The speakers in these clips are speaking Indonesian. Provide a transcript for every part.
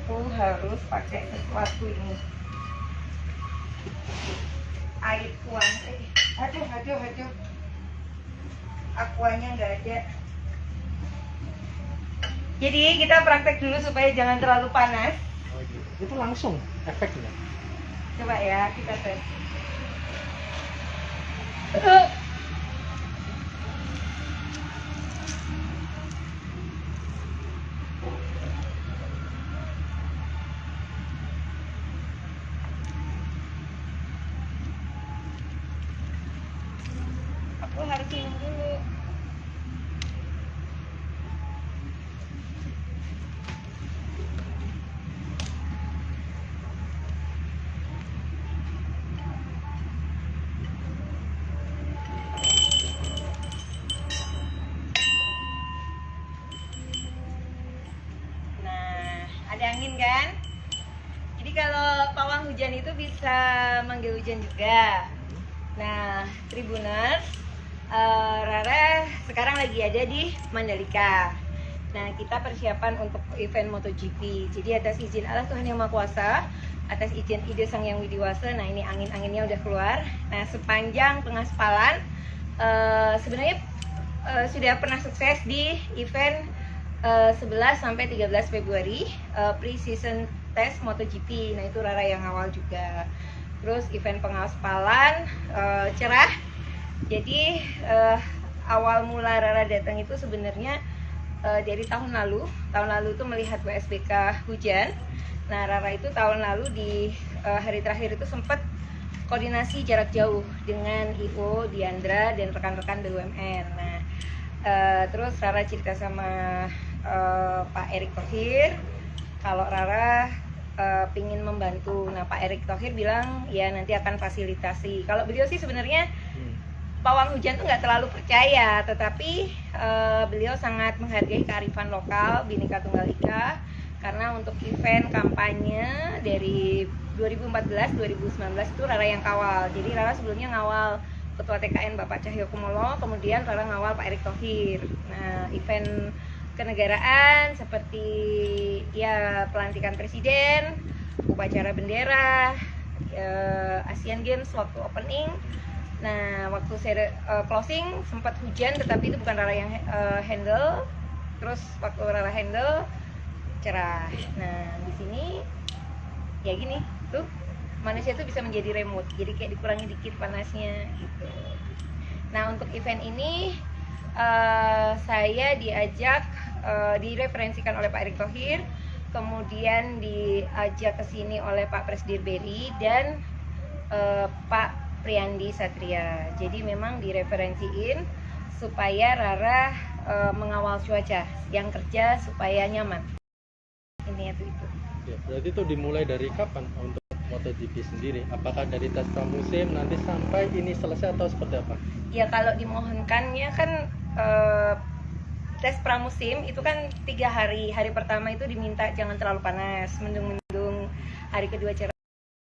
aku harus pakai sesuatu ini. Air kuah. Aduh. Akuanya nggak ada. Jadi kita praktek dulu supaya jangan terlalu panas. Oh, gitu. Itu langsung efeknya. Coba ya, kita tes. Aku harus minum dulu. Nah, ada angin kan? Jadi kalau pawang hujan itu bisa manggil hujan juga. Nah, Tribuners, Rara sekarang lagi ada di Mandalika. Nah, kita persiapan untuk event MotoGP. Jadi atas izin Allah Tuhan Yang Maha Kuasa, atas izin Ide Sang Yang Widiwasa, nah ini angin-anginnya udah keluar. Nah, sepanjang pengaspalan sebenarnya sudah pernah sukses di event 11 sampai 13 Februari pre-season test MotoGP. Nah, itu Rara yang awal juga. Terus event pengaspalan cerah. Jadi awal mula Rara datang itu sebenarnya dari tahun lalu. Tahun lalu itu melihat WSBK hujan. Nah, Rara itu tahun lalu di hari terakhir itu sempat koordinasi jarak jauh dengan IO, Diandra, dan rekan-rekan BUMN. Nah, terus Rara cerita sama Pak Erick Thohir kalau Rara pingin membantu. Nah, Pak Erick Thohir bilang ya nanti akan fasilitasi. Kalau beliau sih sebenarnya pawang hujan tuh nggak terlalu percaya, tetapi beliau sangat menghargai kearifan lokal Bhinneka Tunggal Ika, karena untuk event kampanye dari 2014-2019 itu Rara yang kawal. Jadi Rara sebelumnya ngawal Ketua TKN Bapak Cahyokumolo, kemudian Rara ngawal Pak Erick Thohir. Nah, event kenegaraan seperti ya pelantikan presiden, upacara bendera, Asian Games waktu opening. Nah, waktu closing sempat hujan, tetapi itu bukan Rara yang handle. Terus waktu Rara handle cerah. Nah, di sini ya gini tuh, manusia tuh bisa menjadi remote, jadi kayak dikurangi dikit panasnya gitu. Nah, untuk event ini saya diajak, direferensikan oleh Pak Erick Thohir, kemudian diajak ke sini oleh Pak Presdir Beri dan Pak Priyandi Satria. Jadi memang direferensiin supaya Rara mengawal cuaca, yang kerja supaya nyaman. Intinya tuh itu. Ya, berarti itu dimulai dari kapan untuk MotoGP sendiri? Apakah dari tes pramusim nanti sampai ini selesai atau seperti apa? Ya, kalau dimohonkannya kan tes pramusim itu kan 3 hari. Hari pertama itu diminta jangan terlalu panas, mendung-mendung. Hari kedua cerah,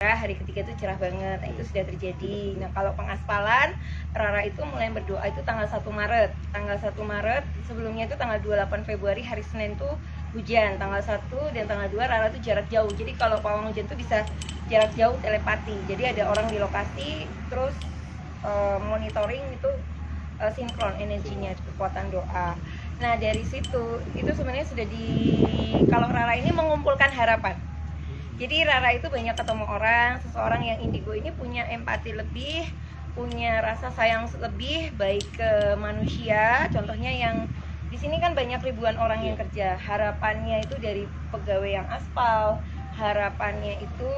hari ketiga itu cerah banget. Nah, itu sudah terjadi. Nah, kalau pengaspalan, Rara itu mulai berdoa itu tanggal 1 Maret. Tanggal 1 Maret, sebelumnya itu tanggal 28 Februari hari Senin tuh hujan. Tanggal 1 dan tanggal 2 Rara tuh jarak jauh. Jadi kalau pawang hujan tuh bisa jarak jauh telepati. Jadi ada orang di lokasi, terus monitoring itu sinkron energinya, kekuatan doa. Nah, dari situ itu sebenarnya sudah kalau Rara ini mengumpulkan harapan. Jadi Rara itu banyak ketemu orang, seseorang yang indigo ini punya empati lebih, punya rasa sayang lebih baik ke manusia. Contohnya yang di sini kan banyak ribuan orang yang kerja. Harapannya itu dari pegawai yang aspal, harapannya itu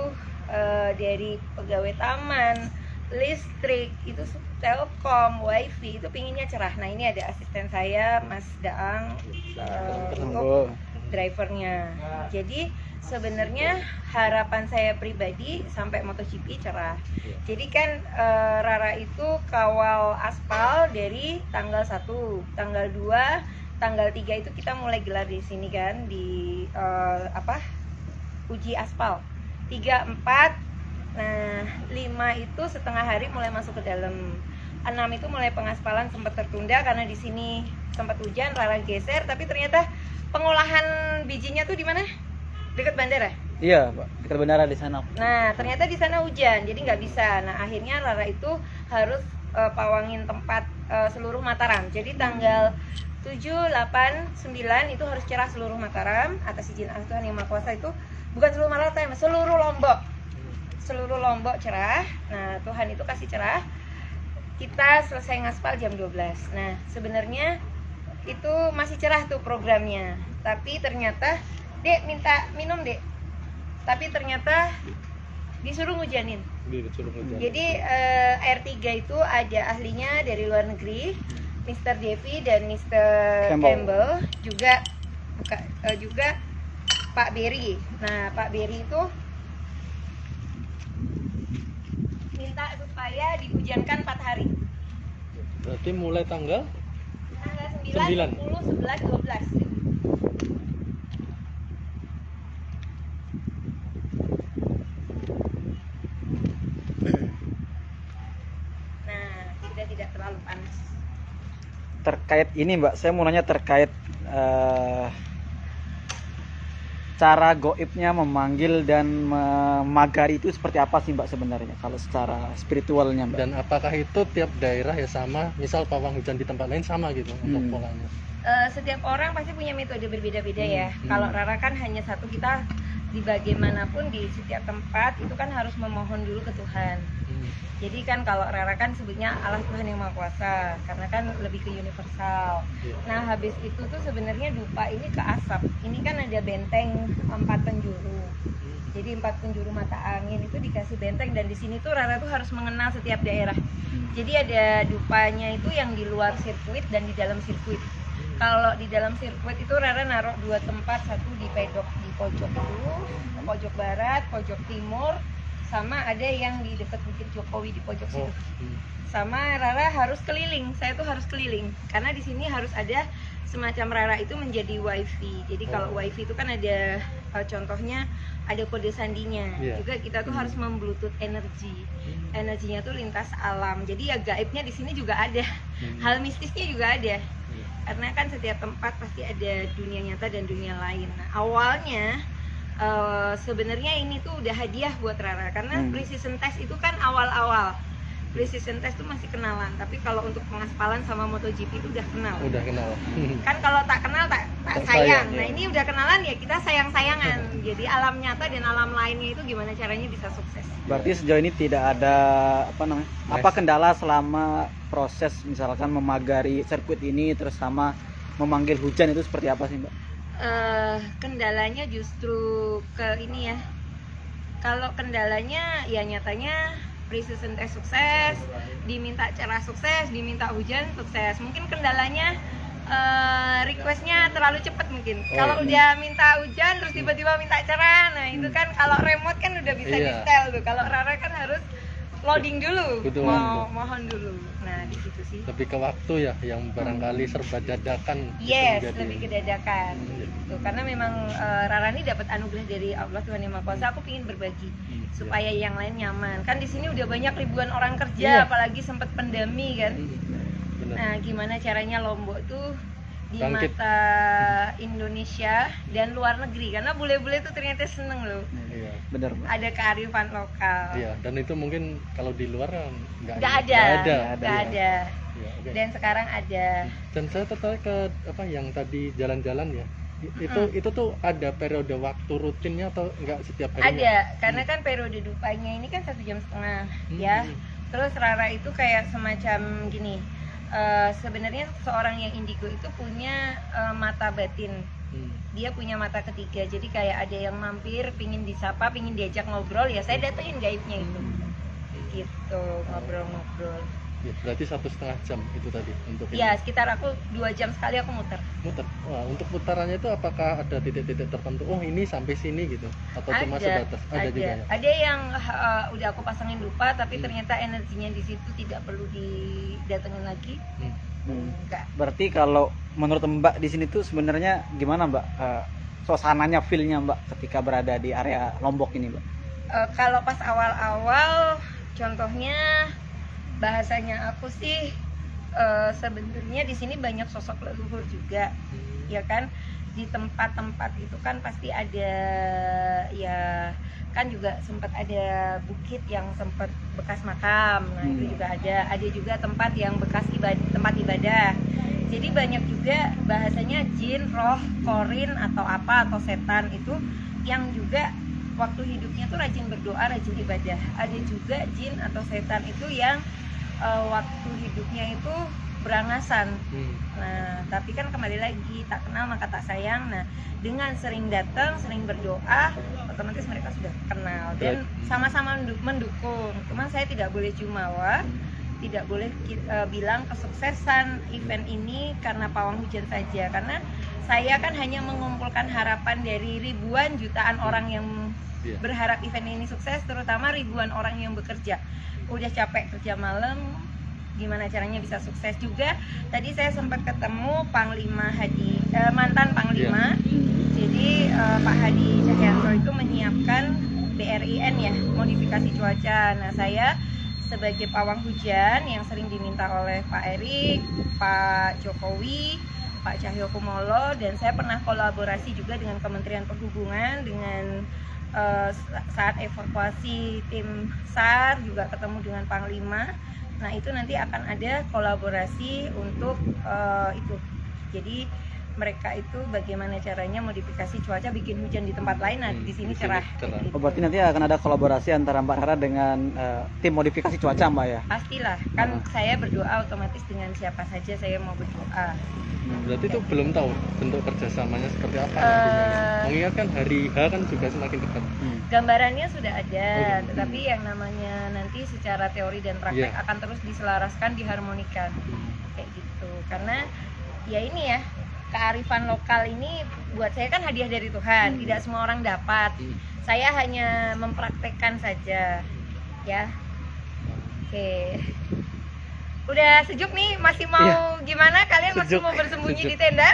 dari pegawai taman, listrik, itu Telkom, wifi, itu pinginnya cerah. Nah, ini ada asisten saya, Mas Daang, untuk drivernya. Jadi sebenarnya harapan saya pribadi sampai MotoGP cerah. Jadi kan Rara itu kawal aspal dari tanggal 1, tanggal 2, tanggal 3 itu kita mulai gelar di sini kan, di uji aspal. 3, 4, nah 5 itu setengah hari mulai masuk ke dalam. 6 itu mulai pengaspalan sempat tertunda karena di sini sempat hujan, Rara geser, tapi ternyata pengolahan bijinya tuh di mana? dekat bandara. Iya, Mbak. Dekat bandara di sana. Nah, ternyata di sana hujan, jadi nggak bisa. Nah, akhirnya Rara itu harus pawangin tempat seluruh Mataram. Jadi tanggal 7, 8, 9 itu harus cerah seluruh Mataram atas izin Allah Tuhan Yang Maha Kuasa. Itu bukan seluruh Mataram, seluruh Lombok. Seluruh Lombok cerah. Nah, Tuhan itu kasih cerah. Kita selesai ngaspal jam 12. Nah, sebenarnya itu masih cerah tuh programnya. Tapi ternyata, Dek minta minum, Dek. Tapi ternyata disuruh ngujanin. Disuruh hujan. Jadi R3 itu ada ahlinya dari luar negeri, Mr. Devi dan Mr. Campbell, juga juga Pak Berry. Nah, Pak Berry itu minta supaya dihujankan 4 hari. Berarti mulai tanggal Tanggal 9. 9, 10, 11, 12. Nah, sudah tidak terlalu panas. Terkait ini, Mbak, saya mau nanya terkait cara goibnya memanggil dan memagari itu seperti apa sih, Mbak, sebenarnya kalau secara spiritualnya, Mbak? Dan apakah itu tiap daerah ya sama? Misal pawang hujan di tempat lain sama gitu untuk polanya? Setiap orang pasti punya metode berbeda-beda ya. Kalau Rara kan hanya satu, kita di bagaimanapun di setiap tempat itu kan harus memohon dulu ke Tuhan. Jadi kan kalau Rara kan sebutnya Allah Tuhan Yang Maha Kuasa, karena kan lebih ke universal. Nah, habis itu tuh sebenarnya dupa ini ke asap. Ini kan ada benteng 4 penjuru. Jadi 4 penjuru mata angin itu dikasih benteng, dan di sini tuh Rara tuh harus mengenal setiap daerah. Jadi ada dupanya itu yang di luar sirkuit dan di dalam sirkuit. Kalau di dalam sirkuit itu Rara naruh 2 tempat, satu di pedok di pojok dulu, pojok barat, pojok timur, sama ada yang di dekat Bukit Jokowi di pojok situ. Sama Rara harus keliling, saya tuh harus keliling karena di sini harus ada semacam Rara itu menjadi wifi. Jadi kalau wifi itu kan ada contohnya ada kode sandinya. Juga kita tuh harus membluetooth energi. Energinya tuh lintas alam. Jadi ya gaibnya di sini juga ada. Hal mistisnya juga ada. Karena kan setiap tempat pasti ada dunia nyata dan dunia lain. Nah, awalnya sebenarnya ini tuh udah hadiah buat Rara karena pre-season test itu kan awal-awal. Pre-season test tuh masih kenalan, tapi kalau untuk pengaspalan sama MotoGP itu udah kenal. Udah kenal. Kan kalau tak kenal tak sayang. sayang, Nah, ya. ini udah kenalan ya kita sayang-sayangan. Jadi alam nyata dan alam lainnya itu gimana caranya bisa sukses. Berarti sejauh ini tidak ada apa kendala selama proses misalkan memagari sirkuit ini terus sama memanggil hujan itu seperti apa sih, Mbak? Kendalanya justru ke ini ya. Kalau kendalanya ya nyatanya pre-season test sukses, diminta cerah sukses, diminta hujan sukses. Mungkin kendalanya requestnya terlalu cepat mungkin. Kalau udah minta hujan terus tiba-tiba minta cerah, nah itu kan kalau remote kan udah bisa di setel tuh. Kalau Rara kan harus loading dulu, mohon dulu. Nah di situ sih. Lebih ke waktu ya, yang barangkali serba dadakan. Yes, gitu, lebih ke dadakan. Tuh, karena memang Rara ini dapat anugerah dari Allah Tuhan Yang Maha Kuasa. Aku ingin berbagi supaya yang lain nyaman. Kan di sini udah banyak ribuan orang kerja, apalagi sempat pandemi kan. Bener. Nah, gimana caranya Lombok tuh di Bangkit. mata Indonesia dan luar negeri, karena bule-bule tuh ternyata seneng loh. Iya. Benar, Mbak. Ada kearifan lokal. Iya, dan itu mungkin kalau di luar kan nggak Nggak ada. ada. Iya, oke. Dan sekarang ada. Dan saya tertarik ke apa yang tadi jalan-jalan ya. Itu tuh ada periode waktu rutinnya atau enggak setiap hari? Ada, karena kan periode dupanya ini kan 1,5 jam ya. Terus Rara itu kayak semacam gini. Sebenarnya seorang yang indigo itu punya mata batin. Dia punya mata ketiga. Jadi kayak ada yang mampir, pingin disapa, pingin diajak ngobrol, ya saya datengin gaibnya itu. Gitu, ngobrol-ngobrol. Ya, berarti 1,5 jam itu tadi untuk ini. Ya, sekitar aku 2 jam sekali aku muter. Muter. Wah, untuk putarannya itu apakah ada titik-titik tertentu? Oh, ini sampai sini gitu atau cuma sebatas? Ada juga ya? Ada yang udah aku pasangin lupa, tapi ternyata energinya di situ tidak perlu didatengin lagi. Enggak. Berarti kalau menurut Mbak di sini tuh sebenarnya gimana, Mbak? Suasananya, feel-nya, Mbak, ketika berada di area Lombok ini, Mbak? Kalau pas awal-awal, contohnya bahasanya aku sih sebenarnya di sini banyak sosok leluhur juga, ya kan. di tempat-tempat itu kan pasti ada, ya kan juga sempat ada bukit yang sempat bekas makam. Nah itu juga ada juga tempat yang bekas tempat ibadah. Jadi banyak juga bahasanya jin, roh, korin atau apa atau setan itu yang juga waktu hidupnya tuh rajin berdoa, rajin ibadah. Ada juga jin atau setan itu yang waktu hidupnya itu berangasan. Nah, tapi kan kembali lagi, tak kenal maka tak sayang. Nah, dengan sering datang, sering berdoa, otomatis mereka sudah kenal dan sama-sama mendukung. Cuman saya tidak boleh jumawa, tidak boleh bilang kesuksesan event ini karena pawang hujan saja, karena saya kan hanya mengumpulkan harapan dari ribuan jutaan orang yang berharap event ini sukses, terutama ribuan orang yang bekerja. Udah capek kerja malam, gimana caranya bisa sukses juga. Tadi saya sempat ketemu Panglima Hadi, mantan Panglima. Jadi Pak Hadi Cahyanto itu menyiapkan BRIN ya, modifikasi cuaca. Nah saya sebagai pawang hujan yang sering diminta oleh Pak Erik, Pak Jokowi, Pak Cahyokumolo, dan saya pernah kolaborasi juga dengan Kementerian Perhubungan dengan saat evakuasi tim SAR juga ketemu dengan Panglima. Nah itu nanti akan ada kolaborasi untuk itu. Jadi mereka itu bagaimana caranya modifikasi cuaca bikin hujan di tempat lain, nah di sini cerah. Oh, berarti nanti akan ada kolaborasi antara Mbak Rara dengan tim modifikasi cuaca Mbak ya? Pastilah, kan saya berdoa otomatis dengan siapa saja saya mau berdoa. Berarti itu belum tahu bentuk kerjasamanya seperti apa nantinya. Mengingat kan hari H kan juga semakin dekat. Gambarannya sudah ada, tetapi yang namanya nanti secara teori dan praktek akan terus diselaraskan, diharmonikan kayak gitu. Karena ya ini ya, kearifan lokal ini buat saya kan hadiah dari Tuhan, tidak semua orang dapat. Saya hanya mempraktekkan saja, ya. Oke. Udah sejuk nih, masih mau gimana? Kalian masih mau bersembunyi di tenda?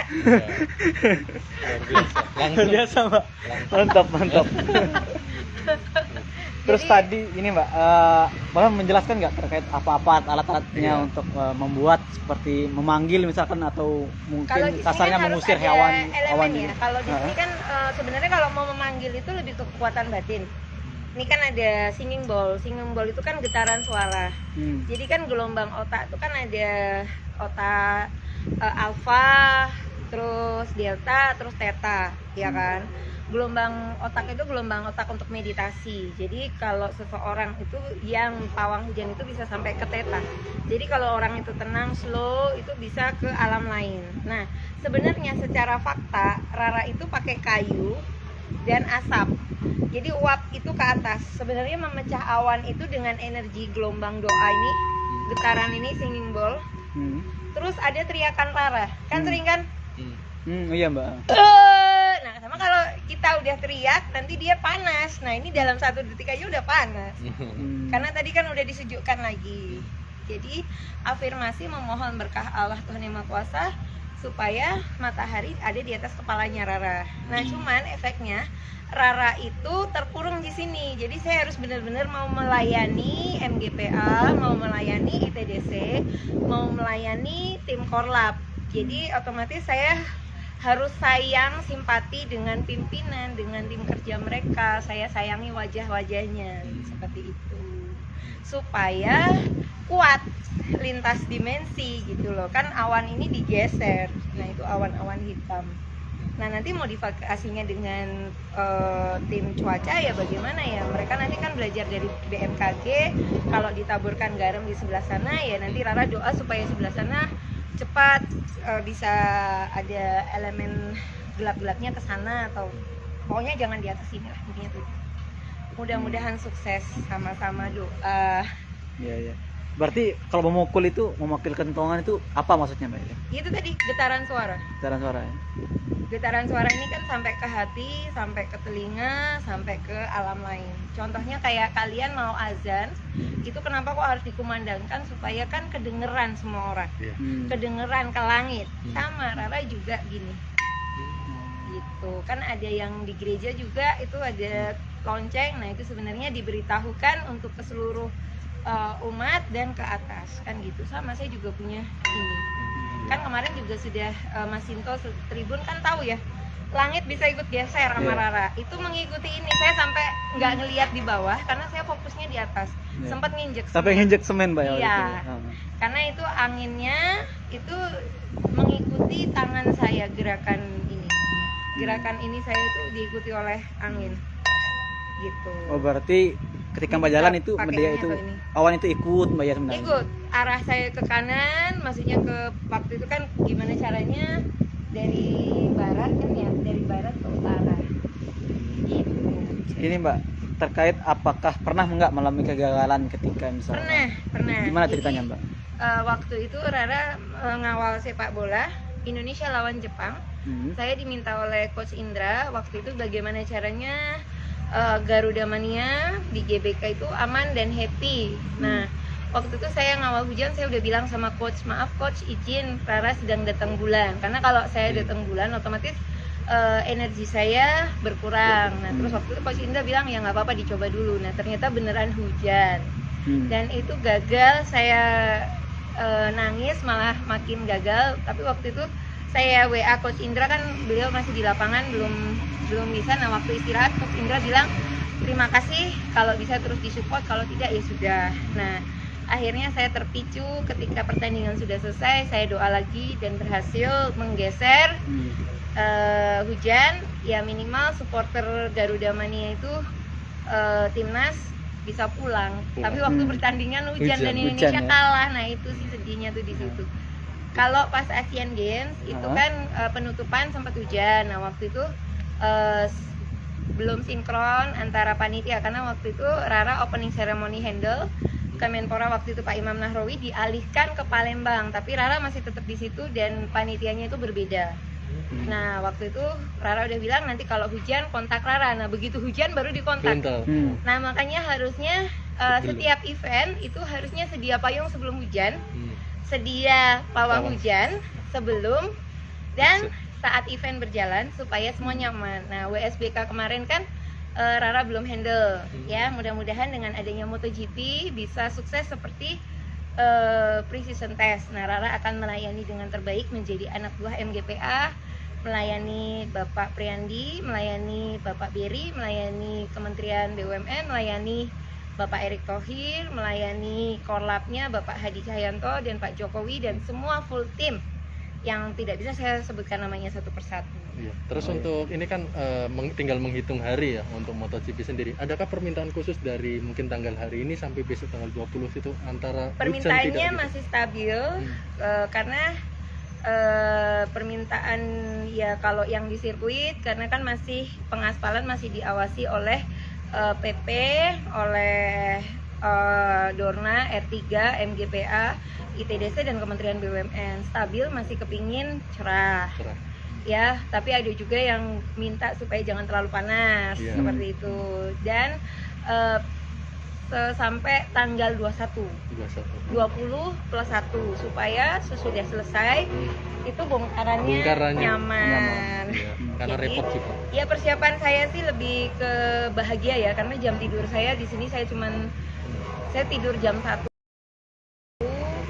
Langsung Biasa Mbak. Mantap. Terus tadi ini Mbak, Mbak menjelaskan nggak terkait apa-apa alat-alatnya untuk membuat seperti memanggil misalkan atau mungkin kasarnya kan mengusir harus hewan ada elemen ya. gitu. Kalau di sini kan sebenarnya kalau mau memanggil itu lebih ke kekuatan batin. Ini kan ada singing bowl itu kan getaran suara. Jadi kan gelombang otak itu kan ada otak alfa, terus delta, terus theta, ya kan? Gelombang otak itu gelombang otak untuk meditasi. Jadi kalau seseorang itu yang pawang hujan itu bisa sampai ke theta. Jadi kalau orang itu tenang, slow, itu bisa ke alam lain. Nah, sebenarnya secara fakta Rara itu pakai kayu dan asap. Jadi uap itu ke atas. Sebenarnya memecah awan itu dengan energi gelombang doa ini, getaran ini singing bowl. Terus ada teriakan Rara. Kan sering kan? Iya Mbak. Nah, sama kalau kita udah teriak nanti dia panas. Nah, ini dalam 1 detik aja udah panas. Karena tadi kan udah disejukkan lagi. Jadi afirmasi memohon berkah Allah Tuhan Yang Maha Kuasa supaya matahari ada di atas kepalanya Rara. Nah, cuman efeknya Rara itu terkurung di sini. Jadi saya harus benar-benar mau melayani MGPA, mau melayani ITDC, mau melayani tim Korlap. Jadi otomatis saya harus sayang, simpati dengan pimpinan, dengan tim kerja mereka. Saya sayangi wajah-wajahnya seperti itu. Supaya kuat lintas dimensi gitu loh. Kan awan ini digeser. Nah, itu awan-awan hitam. Nah, nanti modifikasinya dengan tim cuaca ya bagaimana ya? Mereka nanti kan belajar dari BMKG, kalau ditaburkan garam di sebelah sana ya nanti Rara doa supaya sebelah sana cepat bisa ada elemen gelap-gelapnya ke sana, atau pokoknya jangan di atas sini lah intinya tuh. Mudah-mudahan sukses, sama-sama doa. Iya. Berarti kalau memukul itu, memanggil kentongan itu apa maksudnya Mbak? Itu tadi getaran suara. Getaran suara ya? Getaran suara ini kan sampai ke hati, sampai ke telinga, sampai ke alam lain. Contohnya kayak kalian mau azan, itu kenapa kok harus dikumandangkan supaya kan kedengeran semua orang. Kedengeran ke langit. Sama Rara juga gini. Gitu. Kan ada yang di gereja juga itu ada lonceng. Nah, itu sebenarnya diberitahukan untuk ke seluruh umat dan ke atas kan gitu. Sama saya juga punya ini kan kemarin juga sudah Mas Sinto Tribun kan tahu ya langit bisa ikut geser sama Iya. Rara. Itu mengikuti ini. Saya sampai nggak ngelihat di bawah karena saya fokusnya di atas. Iya. Sempat nginjek. Sampai semen. nginjek semen, Mbak ya. waktu Iya. itu? Karena itu anginnya itu mengikuti tangan saya gerakan ini. Gerakan ini saya itu diikuti oleh angin. Gitu. Oh, berarti ketika Mbak Bisa jalan itu pakai dia ini itu atau ini? awan itu ikut Mbak ya sebenarnya. Ikut arah saya ke kanan, maksudnya ke waktu itu kan gimana caranya dari barat kan ya, dari barat ke utara. Gitu. Ini Mbak, terkait apakah pernah nggak mengalami kegagalan ketika misalnya? Pernah. Gimana Jadi, ceritanya Mbak? waktu itu Rara ngawal sepak bola Indonesia lawan Jepang. Saya diminta oleh Coach Indra waktu itu bagaimana caranya Garuda Mania di GBK itu aman dan happy. Nah, waktu itu saya ngawal hujan, saya udah bilang sama coach, maaf coach, izin Rara sedang datang bulan. Karena kalau saya datang bulan otomatis energi saya berkurang. Nah, terus waktu itu Coach Indra bilang ya nggak apa-apa dicoba dulu. Nah, ternyata beneran hujan. Dan itu gagal, saya nangis malah makin gagal. Tapi waktu itu saya WA Coach Indra, kan beliau masih di lapangan, belum bisa. Nah, waktu istirahat Coach Indra bilang terima kasih, kalau bisa terus disupport, kalau tidak ya sudah. Nah, akhirnya saya terpicu ketika pertandingan sudah selesai, saya doa lagi dan berhasil menggeser hujan. Ya minimal supporter Garuda Mania itu timnas bisa pulang. Tapi waktu pertandingan hujan dan Indonesia ya. kalah. Nah, itu sih sedihnya tuh di situ. Kalau pas Asian Games itu kan penutupan sempat hujan. Nah, waktu itu belum sinkron antara panitia karena waktu itu Rara opening ceremony handle, Kemenpora waktu itu Pak Imam Nahrawi dialihkan ke Palembang, tapi Rara masih tetap di situ dan panitianya itu berbeda. Nah, waktu itu Rara udah bilang nanti kalau hujan kontak Rara. Nah, begitu hujan baru dikontak. Nah, makanya harusnya setiap event itu harusnya sedia payung sebelum hujan, sedia pawang hujan sebelum dan saat event berjalan supaya semua nyaman. Nah, WSBK kemarin kan Rara belum handle ya. Mudah-mudahan dengan adanya MotoGP bisa sukses seperti pre-season test. Nah, Rara akan melayani dengan terbaik, menjadi anak buah MGPA, melayani Bapak Priandi, melayani Bapak Beri, melayani Kementerian BUMN, melayani Bapak Erick Thohir, melayani Korlapnya Bapak Hadi Cahyanto dan Pak Jokowi dan semua full tim yang tidak bisa saya sebutkan namanya satu persatu. Iya. Terus untuk ini kan tinggal menghitung hari ya untuk MotoGP sendiri. Adakah permintaan khusus dari mungkin tanggal hari ini sampai besok tanggal 20 itu antara permintaannya hujan, masih stabil karena permintaan ya kalau yang di sirkuit karena kan masih pengaspalan masih diawasi oleh PP, oleh Dorna, R3, MGPA, ITDC dan Kementerian BUMN. Stabil, masih kepingin cerah. Ya, tapi ada juga yang minta supaya jangan terlalu panas seperti itu. Dan sampai tanggal 21 20 plus 1 supaya sesudah selesai itu bongkarannya nyaman. Ya, karena Jadi, repot juga. Ya persiapan saya sih lebih ke bahagia ya karena jam tidur saya di sini saya tidur jam 1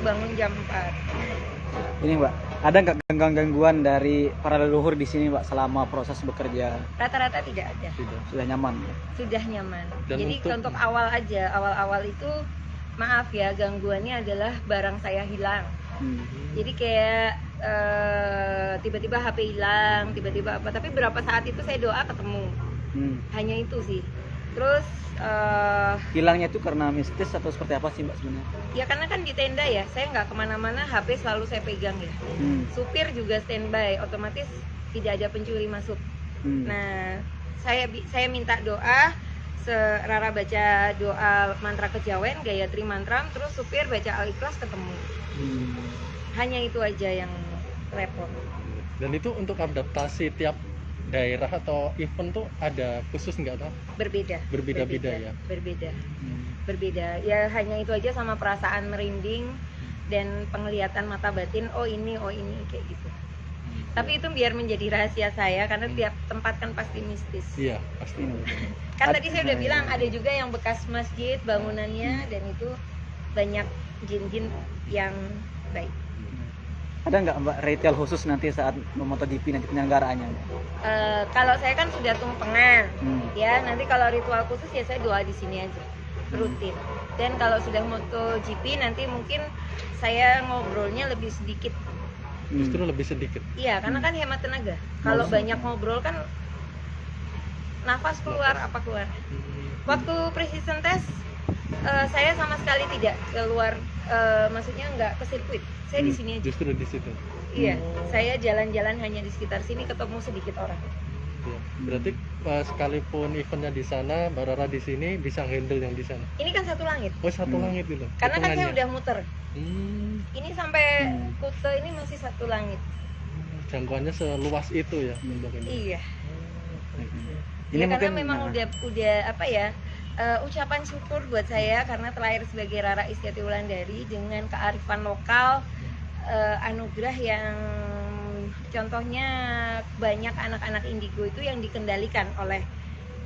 bangun jam 4. Ini Mbak, ada nggak gangguan dari para leluhur di sini Mbak selama proses bekerja? Rata-rata tidak ada. Sudah nyaman. Sudah nyaman. Dan jadi untuk awal aja, awal-awal itu maaf ya gangguannya adalah barang saya hilang. Jadi kayak tiba-tiba HP hilang, tiba-tiba apa. Tapi berapa saat itu saya doa ketemu. Hanya itu sih. Terus hilangnya itu karena mistis atau seperti apa sih Mbak sebenarnya? ya karena kan di tenda ya, saya nggak kemana-mana, HP selalu saya pegang ya. Supir juga standby, otomatis tidak ada pencuri masuk. Nah, saya minta doa, Rara baca doa mantra kejawen, Gayatri Mantram, terus supir baca Al-Ikhlas ketemu. Hanya itu aja yang repot. Dan itu untuk adaptasi tiap daerah atau event tuh ada khusus nggak tuh? Berbeda-beda ya? Berbeda. Ya hanya itu aja sama perasaan merinding dan penglihatan mata batin, oh ini kayak gitu. Tapi itu biar menjadi rahasia saya karena tiap tempat kan pasti mistis. Iya, pasti. Kan tadi saya udah bilang ada juga yang bekas masjid bangunannya dan itu banyak jin-jin yang baik. Ada nggak Mbak retail khusus nanti saat MotoGP nanti penyelenggaraannya? Kalau saya kan sudah tumpengan, ya nanti kalau ritual khusus ya saya doa di sini aja, rutin. Dan kalau sudah MotoGP nanti mungkin saya ngobrolnya lebih sedikit. Justru lebih sedikit. Iya, karena kan hemat tenaga. Kalau banyak ngobrol kan nafas keluar apa keluar. Waktu pre-season test saya sama sekali tidak keluar, maksudnya nggak ke sirkuit. Saya di sini aja. Justru di situ. Iya, saya jalan-jalan hanya di sekitar sini, ketemu sedikit orang. Ya, berarti sekalipun eventnya di sana, Mbak Rara di sini bisa handle yang di sana. Ini kan satu langit. Oh, satu langit itu. Karena kan saya udah muter. Ini sampai Kute ini masih satu langit. Jangkauannya seluas itu ya untuk ini. Iya. Ini Ya, karena mungkin memang udah apa ya? Ucapan syukur buat saya karena terlahir sebagai Rara Istiati Wulandari dengan kearifan lokal, anugerah yang contohnya banyak anak-anak indigo itu yang dikendalikan oleh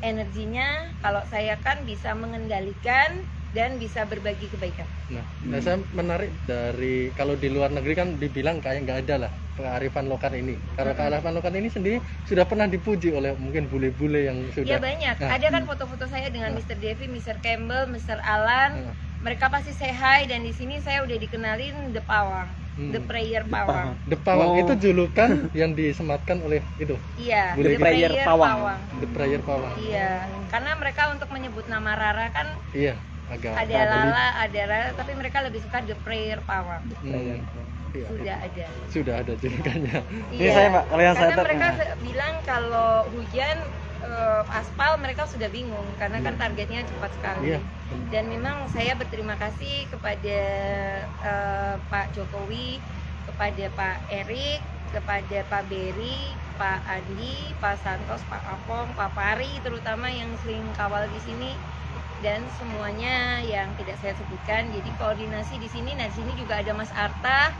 energinya. Kalau saya kan bisa mengendalikan dan bisa berbagi kebaikan. Nah, saya menarik dari kalau di luar negeri kan dibilang kayak nggak ada lah kearifan lokal ini. Kalau kearifan lokal ini sendiri sudah pernah dipuji oleh mungkin bule-bule yang sudah. Ya banyak. Ada kan foto-foto saya dengan Mr. Devi, Mr. Campbell, Mr. Alan. Mereka pasti say hi, dan di sini saya udah dikenalin The Pawang, The Prayer Pawang. The Pawang itu julukan yang disematkan oleh itu. Iya, The Prayer Pawang. The Prayer Pawang. Iya, karena mereka untuk menyebut nama Rara kan Iya, agak ada Lala, ada Rara, tapi mereka lebih suka The Prayer Pawang. Iya, Sudah ada. julukannya. Ini saya Mbak, kalau yang Karena saya mereka bilang kalau hujan aspal mereka sudah bingung karena kan targetnya cepat sekali. Iya. Dan memang saya berterima kasih kepada Pak Jokowi, kepada Pak Erik, kepada Pak Beri, Pak Andi, Pak Santos, Pak Apong, Pak Pari terutama yang sering kawal di sini, dan semuanya yang tidak saya sebutkan. Jadi koordinasi di sini. Nah, di sini juga ada Mas Arta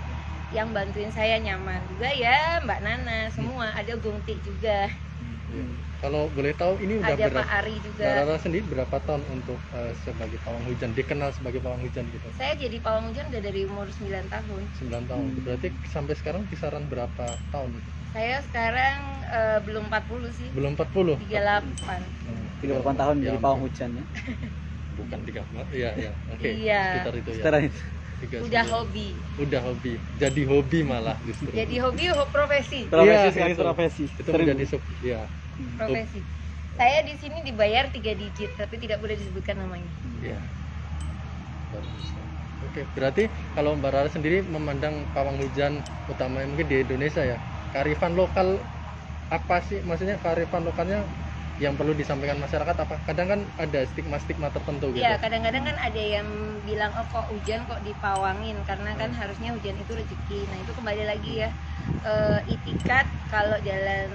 yang bantuin saya nyaman juga ya, Mbak Nana, semua ada Gungti juga. Kalau boleh tahu ini udah Ada Pak Ari juga. Mbak Rara sendiri berapa tahun untuk sebagai pawang hujan, dikenal sebagai pawang hujan gitu? Saya jadi pawang hujan udah dari umur 9 tahun. 9 tahun. Berarti sampai sekarang kisaran berapa tahun? Saya sekarang belum 40 sih. Belum 40. 38. 38 tahun jadi pawang hujan ya. Bukan 34. Iya, iya. Oke. Iya. Sekitar itu ya. Sekarang itu. Udah hobi. Udah hobi. Jadi hobi malah justru. Jadi hobi profesi. Profesi Iya, sekali itu. profesi. Itu menjadi ya. Profesi. Saya di sini dibayar 3 digit tapi tidak boleh disebutkan namanya. Iya. Bagus. Oke, berarti kalau Mbak Rara sendiri memandang pawang hujan utamanya mungkin di Indonesia ya, kearifan lokal apa sih? Maksudnya kearifan lokalnya yang perlu disampaikan masyarakat apa? Kadang kan ada stigma-stigma tertentu gitu. Iya, kadang-kadang kan ada yang bilang oh kok hujan kok dipawangin, karena kan harusnya hujan itu rezeki. Nah, itu kembali lagi ya, itikat. Kalau jalan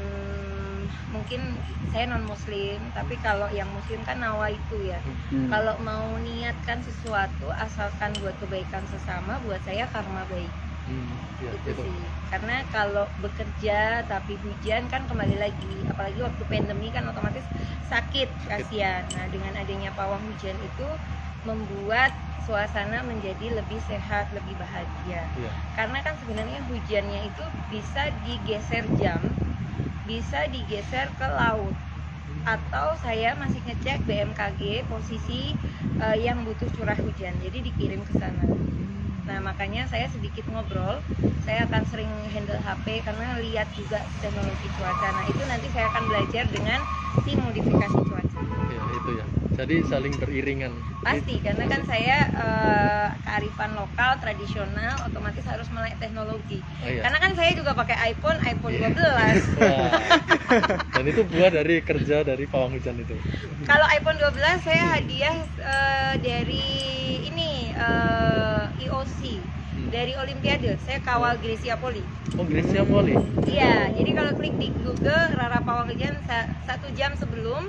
mungkin saya non muslim, tapi kalau yang muslim kan nawa itu ya. Kalau mau niatkan sesuatu asalkan buat kebaikan sesama, buat saya karma baik. Ya, Itu sih. Karena kalau bekerja tapi hujan kan kembali lagi, apalagi waktu pandemi kan otomatis sakit, kasihan. Nah, dengan adanya pawang hujan itu membuat suasana menjadi lebih sehat, lebih bahagia. Iya. Karena kan sebenarnya hujannya itu bisa digeser jam, bisa digeser ke laut, atau saya masih ngecek BMKG posisi yang butuh curah hujan, jadi dikirim ke sana. Nah, makanya saya sedikit ngobrol, saya akan sering handle HP karena lihat juga teknologi cuaca. Nah, itu nanti saya akan belajar dengan tim modifikasi cuaca. Ya, itu ya. Jadi saling beriringan. Pasti, karena kan saya kearifan lokal tradisional otomatis harus melek teknologi. Oh, iya. Karena kan saya juga pakai iPhone 12. Wah. Dan itu buah dari kerja dari pawang hujan itu. Kalau iPhone 12 saya hadiah dari ini IOC, dari Olimpiade. Saya kawal Grecia Poli. Oh, Grecia Poli. Iya, jadi kalau klik di Google Rara Pawang Hujan 1 jam sebelum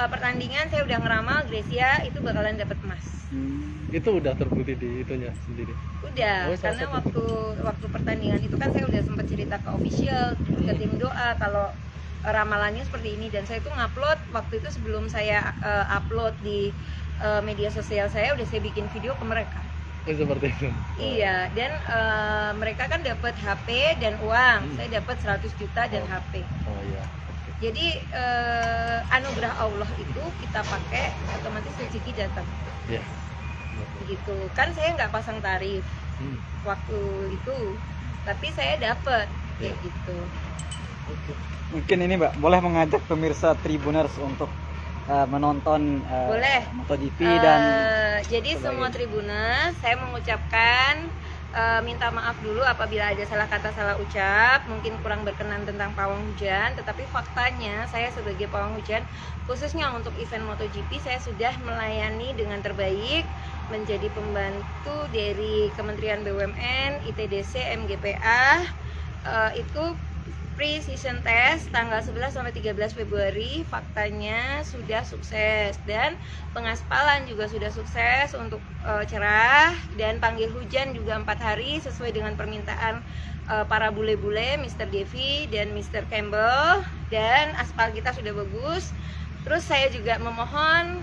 pertandingan saya udah ngeramal Grecia itu bakalan dapat emas. Itu udah terbukti di itunya sendiri. Udah, Oh, karena waktu pertandingan itu kan saya udah sempat cerita ke official, ke tim doa kalau ramalannya seperti ini, dan saya itu ngupload waktu itu sebelum saya upload di media sosial saya udah saya bikin video ke mereka. Seperti itu. Iya, dan mereka kan dapat HP dan uang. Saya dapat 100 juta dan HP. Oh iya. Jadi anugerah Allah itu kita pakai, otomatis rezeki datang. Iya. Gitu kan, saya nggak pasang tarif waktu itu, tapi saya dapat kayak gitu. Mungkin ini Mbak boleh mengajak pemirsa Tribuners untuk menonton Boleh. MotoGP dan Jadi semua Tribuners, saya mengucapkan minta maaf dulu apabila ada salah kata, salah ucap, mungkin kurang berkenan tentang pawang hujan. Tetapi faktanya saya sebagai pawang hujan, khususnya untuk event MotoGP, saya sudah melayani dengan terbaik, menjadi pembantu dari Kementerian BUMN, ITDC, MGPA. Itu pre-season test tanggal 11 sampai 13 Februari, faktanya sudah sukses, dan pengaspalan juga sudah sukses untuk cerah, dan panggil hujan juga 4 hari sesuai dengan permintaan para bule-bule Mr. Devi dan Mr. Campbell, dan aspal kita sudah bagus. Terus saya juga memohon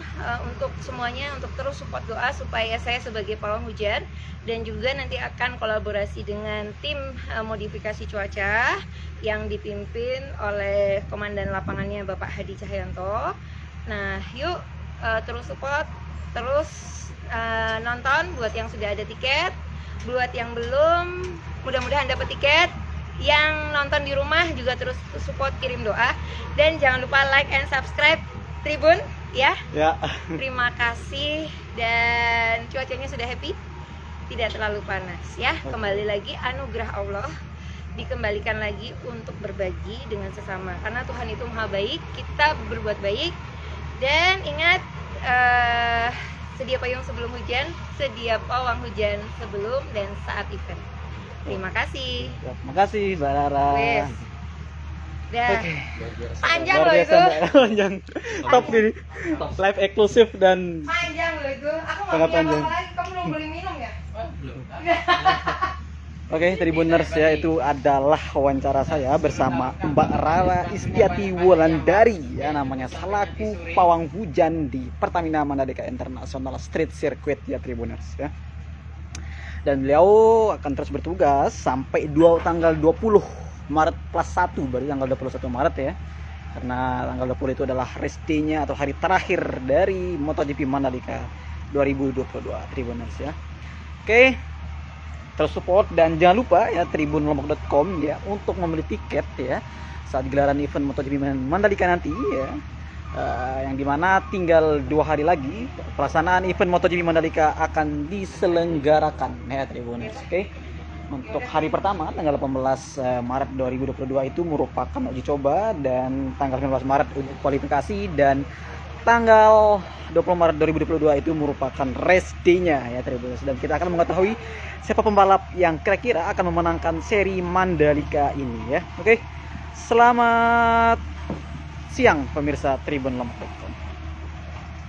untuk semuanya untuk terus support doa supaya saya sebagai pawang hujan, dan juga nanti akan kolaborasi dengan tim modifikasi cuaca yang dipimpin oleh komandan lapangannya Bapak Hadi Cahyanto. Nah, yuk terus support, terus nonton buat yang sudah ada tiket, buat yang belum mudah-mudahan dapat tiket. Yang nonton di rumah juga terus support, kirim doa, dan jangan lupa like and subscribe Tribun ya. Terima kasih, dan cuacanya sudah happy, tidak terlalu panas ya. Kembali lagi anugerah Allah dikembalikan lagi untuk berbagi dengan sesama, karena Tuhan itu maha baik. Kita berbuat baik, dan ingat sedia payung sebelum hujan, sedia pawang hujan sebelum dan saat event. Terima kasih. Terima kasih Mbak Rara. Wes. Dah. Panjang Luar loh biasa, itu. Mbak. Panjang. Top ini. Live eksklusif dan Panjang loh itu. Aku nggak sangat punya panjang. apa-apa lagi. Kamu belum beli minum ya? Belum. Oke, Tribuners ya, itu adalah wawancara saya bersama Mbak Rara Istiati Wulandari ya, namanya selaku pawang hujan di Pertamina Mandalika International Street Circuit ya Tribuners ya. Dan beliau akan terus bertugas sampai tanggal 20 Maret plus 1, berarti tanggal 21 Maret ya. Karena tanggal 20 itu adalah race day-nya atau hari terakhir dari MotoGP Mandalika 2022 Tribuners ya. Oke, terus support dan jangan lupa ya tribunlombok.com ya untuk membeli tiket ya saat gelaran event MotoGP Mandalika nanti ya. Yang dimana tinggal 2 hari lagi pelaksanaan event MotoGP Mandalika akan diselenggarakan ya Tribuners. Oke. Untuk hari pertama tanggal 18 Maret 2022 itu merupakan uji coba, dan tanggal 19 Maret uji kualifikasi, dan tanggal 20 Maret 2022 itu merupakan race day-nya ya Tribuners. Dan kita akan mengetahui siapa pembalap yang kira-kira akan memenangkan seri Mandalika ini ya. Oke. Selamat siang pemirsa Tribun Lombok.